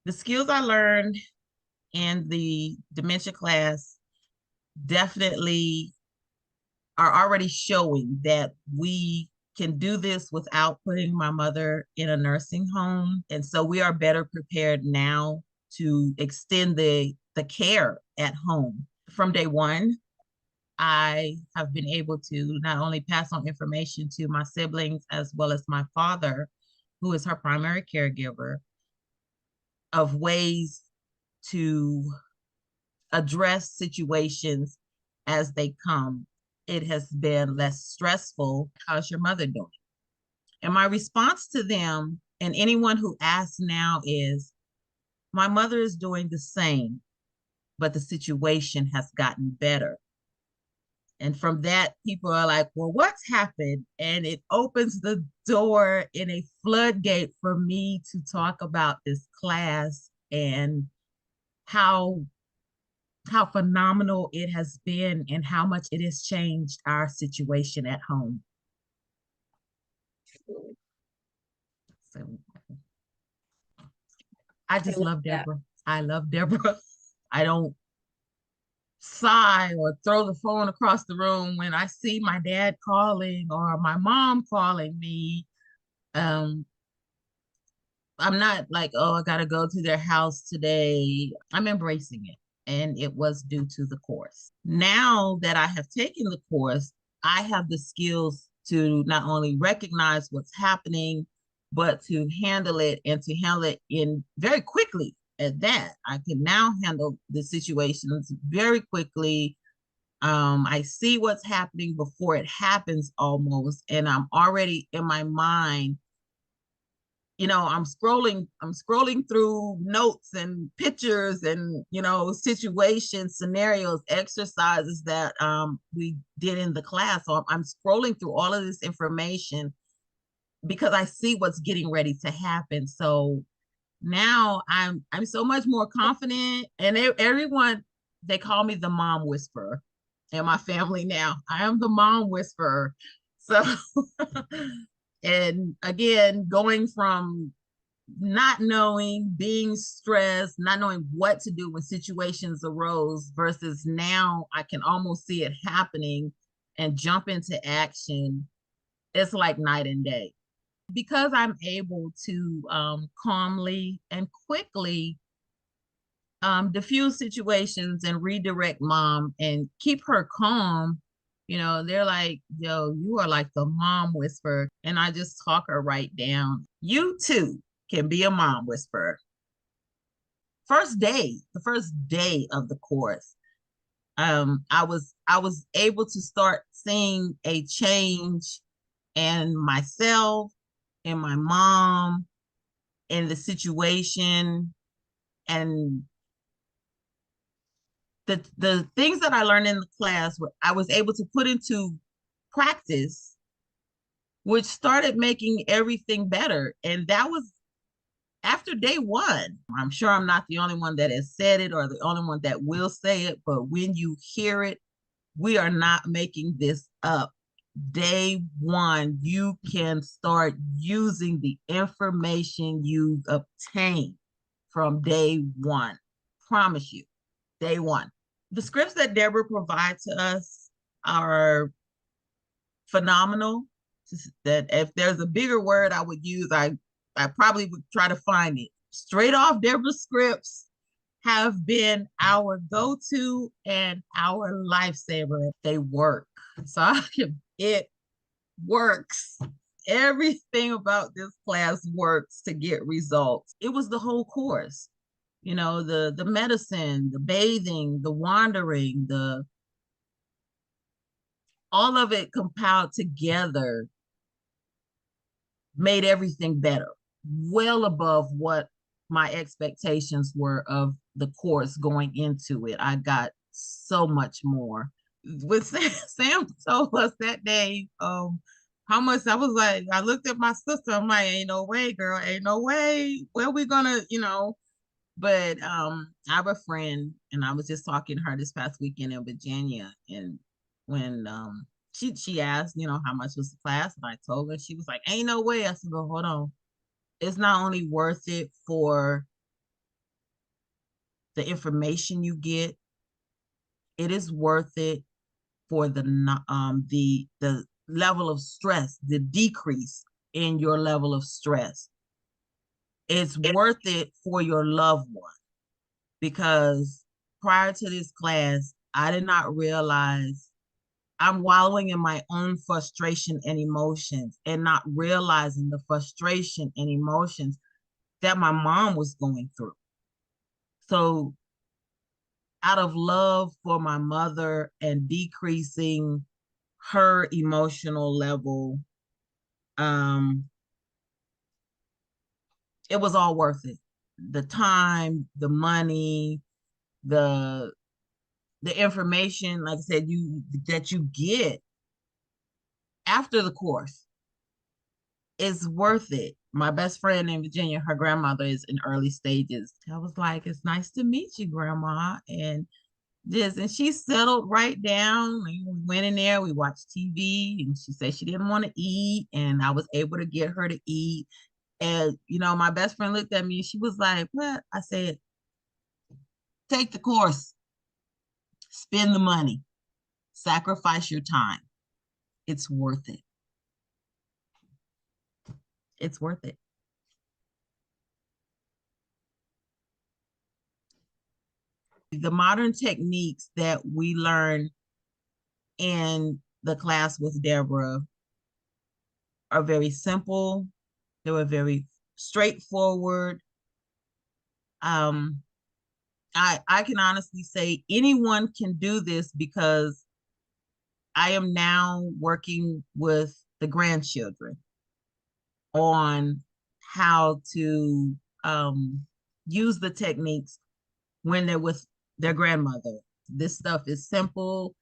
The skills I learned in the dementia class definitely are already showing that we can do this without putting my mother in a nursing home. And so we are better prepared now to extend the care at home. From day one, I have been able to not only pass on information to my siblings as well as my father, who is her primary caregiver, of ways to address situations as they come. It has been less stressful. How's your mother doing? And my response to them and anyone who asks now is, my mother is doing the same, but the situation has gotten better. And from that, people are like, well, what's happened? And it opens the door in a floodgate for me to talk about this class and how how phenomenal it has been and how much it has changed our situation at home. So I I just love love that. Deborah. I love Deborah. I don't sigh or throw the phone across the room when I see my dad calling or my mom calling me. Um, I'm not like, oh, I gotta go to their house today. I'm embracing it. And it was due to the course. Now that I have taken the course, I have the skills to not only recognize what's happening, but to handle it and to handle it in very quickly at that. I can now handle the situations very quickly. I see what's happening before it happens almost, and I'm already in my mind, I'm scrolling through notes and pictures and situations, scenarios, exercises that we did in the class. So I'm scrolling through all of this information because I see what's getting ready to happen. So now I'm so much more confident, and everyone, they call me the mom whisperer in my family now. I am the mom whisperer. So and again, going from not knowing, being stressed, not knowing what to do when situations arose versus now I can almost see it happening and jump into action. It's like night and day. Because I'm able to calmly and quickly diffuse situations and redirect mom and keep her calm. They're like, yo, you are like the mom whisperer. And I just talk her right down. You too can be a mom whisperer. The first day of the course, I was able to start seeing a change in myself, in my mom, in the situation, and the things that I learned in the class, I was able to put into practice, which started making everything better. And that was after day one. I'm sure I'm not the only one that has said it or the only one that will say it, but when you hear it, we are not making this up. Day one, you can start using the information you've obtained from day one. Promise you, day one. The scripts that Deborah provides to us are phenomenal. That if there's a bigger word I would use, I probably would try to find it. Straight off Deborah's scripts have been our go-to and our lifesaver. They work. So it works. Everything about this class works to get results. It was the whole course. The medicine, the bathing, the wandering, the all of it compiled together made everything better, well above what my expectations were of the course going into it. I got so much more. With Sam told us that day, how much I was like, I looked at my sister, I'm like, ain't no way, girl, ain't no way. Where we gonna, but I have a friend, and I was just talking to her this past weekend in Virginia, and when she asked, how much was the class, and I told her, she was like, ain't no way. I said, well, hold on. It's not only worth it for the information you get, it is worth it for the level of stress, the decrease in your level of stress. It's worth it for your loved one, because prior to this class, I did not realize I'm wallowing in my own frustration and emotions and not realizing the frustration and emotions that my mom was going through. So, out of love for my mother and decreasing her emotional level, um, it was all worth it. The time, the money, the the information, like I said, you get after the course is worth it. My best friend in Virginia, her grandmother is in early stages. I was like, it's nice to meet you, grandma. And she settled right down. We went in there, we watched TV, and she said she didn't want to eat. And I was able to get her to eat. And, my best friend looked at me and she was like, what? I said, take the course, spend the money, sacrifice your time. It's worth it. It's worth it. The modern techniques that we learn in the class with Deborah are very simple. They were very straightforward. Um, I can honestly say anyone can do this because I am now working with the grandchildren on how to use the techniques when they're with their grandmother. This stuff is simple.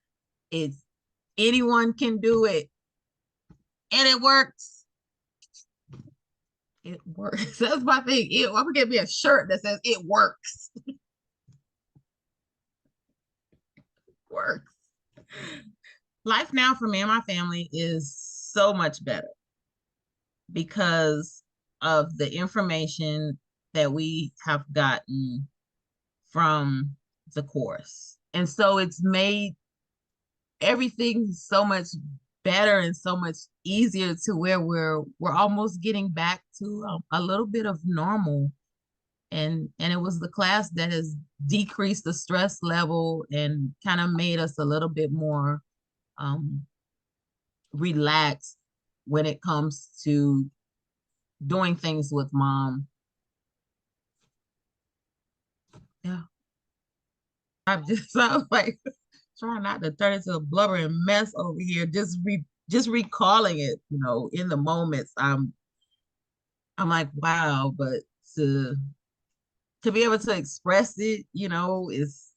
It's anyone can do it, and it works. It works. That's my thing. I'm gonna get me a shirt that says "It works." Works. Life now for me and my family is so much better because of the information that we have gotten from the course. And so it's made everything so much better and so much easier to where we're almost getting back to a little bit of normal. And it was the class that has decreased the stress level and kind of made us a little bit more um, relaxed when it comes to doing things with mom. Yeah, I was like trying not to turn into a blubbering mess over here. Just recalling it, in the moments. I'm like, wow, but to be able to express it, is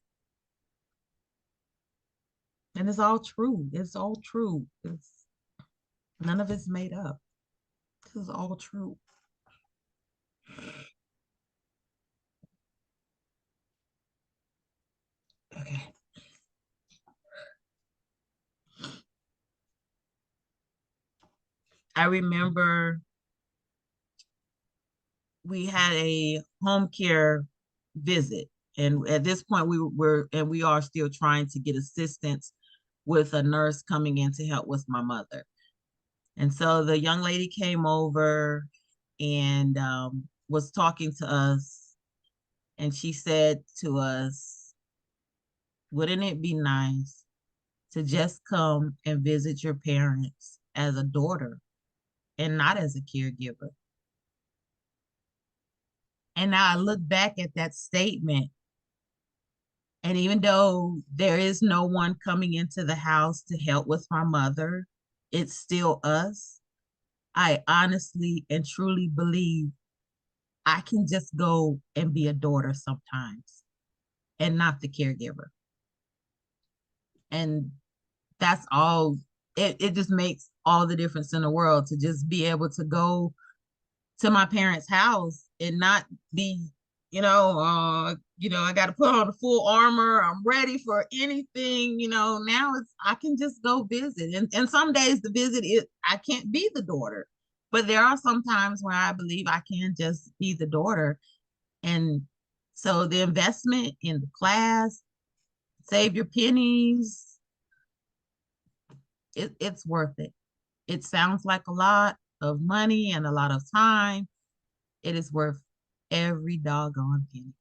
and it's all true. It's all true. It's none of it's made up. This is all true. Okay. I remember we had a home care visit. And at this point, we are still trying to get assistance with a nurse coming in to help with my mother. And so the young lady came over and was talking to us. And she said to us, wouldn't it be nice to just come and visit your parents as a daughter and not as a caregiver? And now I look back at that statement, and even though there is no one coming into the house to help with my mother, it's still us. I honestly and truly believe I can just go and be a daughter sometimes and not the caregiver. And that's all. It just makes all the difference in the world to just be able to go to my parents' house and not be, I got to put on the full armor. I'm ready for anything. Now I can just go visit. And some days the visit is I can't be the daughter, but there are some times where I believe I can just be the daughter. And So the investment in the class, save your pennies, it's worth it. It sounds like a lot of money and a lot of time. It is worth every doggone penny.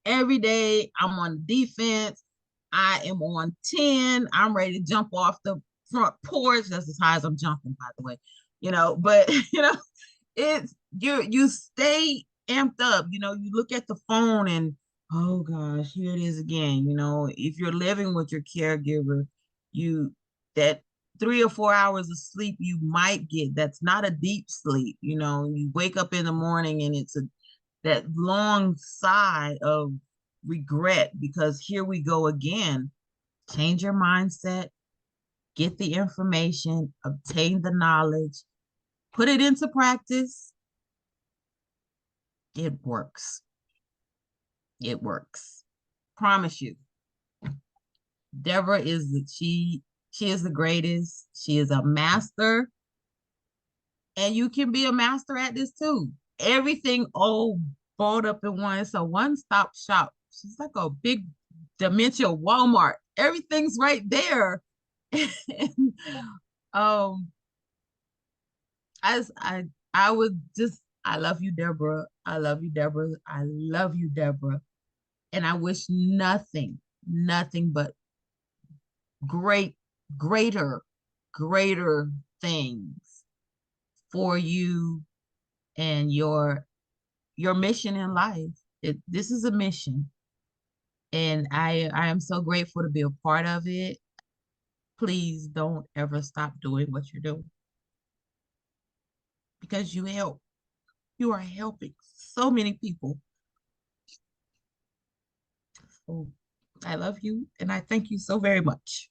Every day I'm on defense. I am on 10. I'm ready to jump off the front porch. That's as high as I'm jumping, by the way. But it's you stay amped up. You look at the phone and oh gosh, here it is again. If you're living with your caregiver, you that 3 or 4 hours of sleep you might get, that's not a deep sleep. You wake up in the morning and it's that long sigh of regret because here we go again. Change your mindset, get the information, obtain the knowledge, put it into practice. It works. It works. Promise you. Deborah she is the greatest. She is a master, and you can be a master at this too. Everything all balled up in one. It's a one-stop shop. She's like a big dementia Walmart. Everything's right there. And, um, I would just I love you, Deborah. I love you, Deborah. I love you, Deborah. And I wish nothing but great, greater, greater things for you and your mission in life. This is a mission, and I am so grateful to be a part of it. Please don't ever stop doing what you're doing because you help. You are helping so many people. So I love you and I thank you so very much.